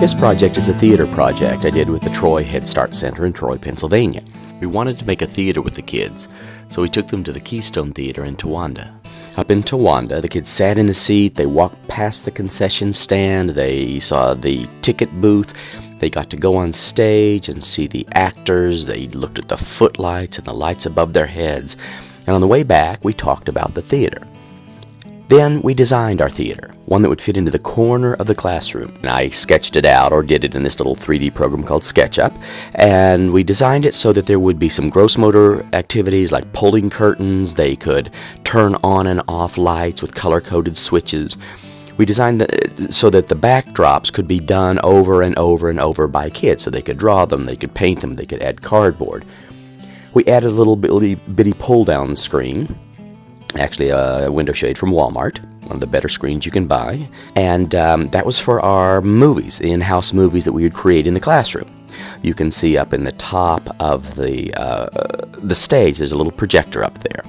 This project is a theater project I did with the Troy Head Start Center in Troy, Pennsylvania. We wanted to make a theater with the kids, so we took them to the Keystone Theater in Towanda. Up in Towanda, the kids sat in the seat, they walked past the concession stand, they saw the ticket booth, they got to go on stage and see the actors, they looked at the footlights and the lights above their heads, and on the way back, we talked about the theater. Then we designed our theater, one that would fit into the corner of the classroom. And I sketched it out, or did it in this little 3D program called SketchUp, and we designed it so that there would be some gross motor activities like pulling curtains. They could turn on and off lights with color-coded switches. We designed it so that the backdrops could be done over and over and over by kids, so they could draw them, they could paint them, they could add cardboard. We added a little bitty pull-down screen, actually a window shade from Walmart, one of the better screens you can buy, and that was for our movies, the in-house movies that we would create in the classroom. You can see up in the top of the stage, there's a little projector up there.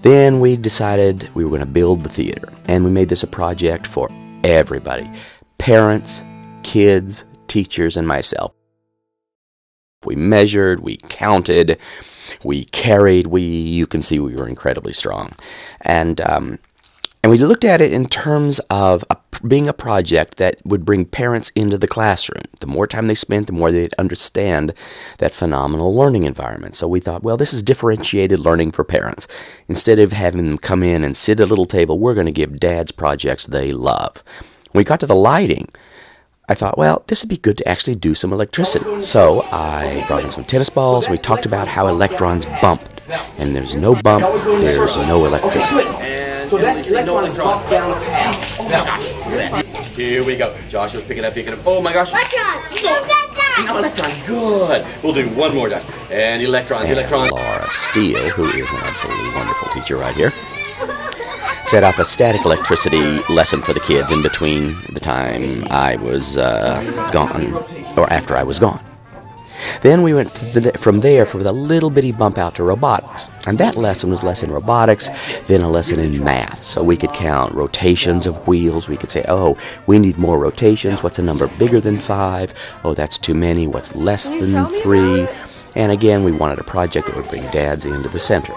Then we decided we were going to build the theater, and we made this a project for everybody, parents, kids, teachers, and myself. We measured, we counted, we carried, you can see we were incredibly strong. And we looked at it in terms of being a project that would bring parents into the classroom. The more time they spent, the more they'd understand that phenomenal learning environment. So we thought, well, this is differentiated learning for parents. Instead of having them come in and sit at a little table, we're going to give dads projects they love. When we got to the lighting, I thought, well, this would be good to actually do some electricity. So I brought in some tennis balls, and we talked about how electrons bumped. And there's no bump, there's no electricity. So that's electrons bump down a path. Oh my gosh. Here we go. Joshua's picking up. Oh my gosh. Electrons. No electrons. Good. We'll do one more, Josh. And electrons. Laura Steele, who is an absolutely wonderful teacher right here, set up a static electricity lesson for the kids in between the time I was gone, or after I was gone. Then we went from there for the little bitty bump out to robotics. And that lesson was less in robotics than a lesson in math. So we could count rotations of wheels. We could say, oh, we need more rotations. What's a number bigger than 5? Oh, that's too many. What's less than 3? And again, we wanted a project that would bring dads into the center.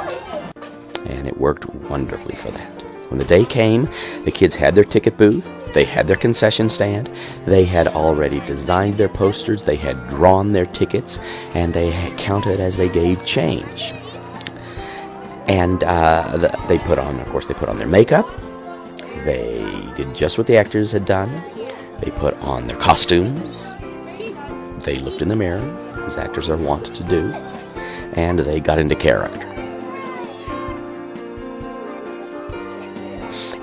And it worked wonderfully for that. When the day came, the kids had their ticket booth, they had their concession stand, they had already designed their posters, they had drawn their tickets, and they had counted as they gave change. And they put on their makeup, they did just what the actors had done, they put on their costumes, they looked in the mirror, as actors are wont to do, and they got into character.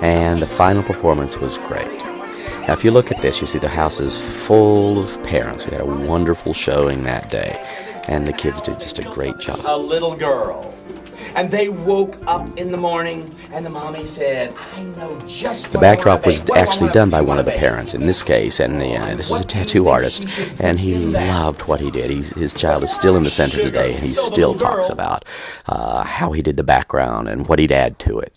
And the final performance was great. Now, if you look at this, you see the house is full of parents. We had a wonderful showing that day, and the kids did just a great job. A little girl, and they woke up in the morning, and the mommy said, "I know just." The backdrop was actually done by one of the parents in this case, and this is a tattoo artist, and he loved what he did. His child is still in the center today, and he still talks about how he did the background and what he'd add to it.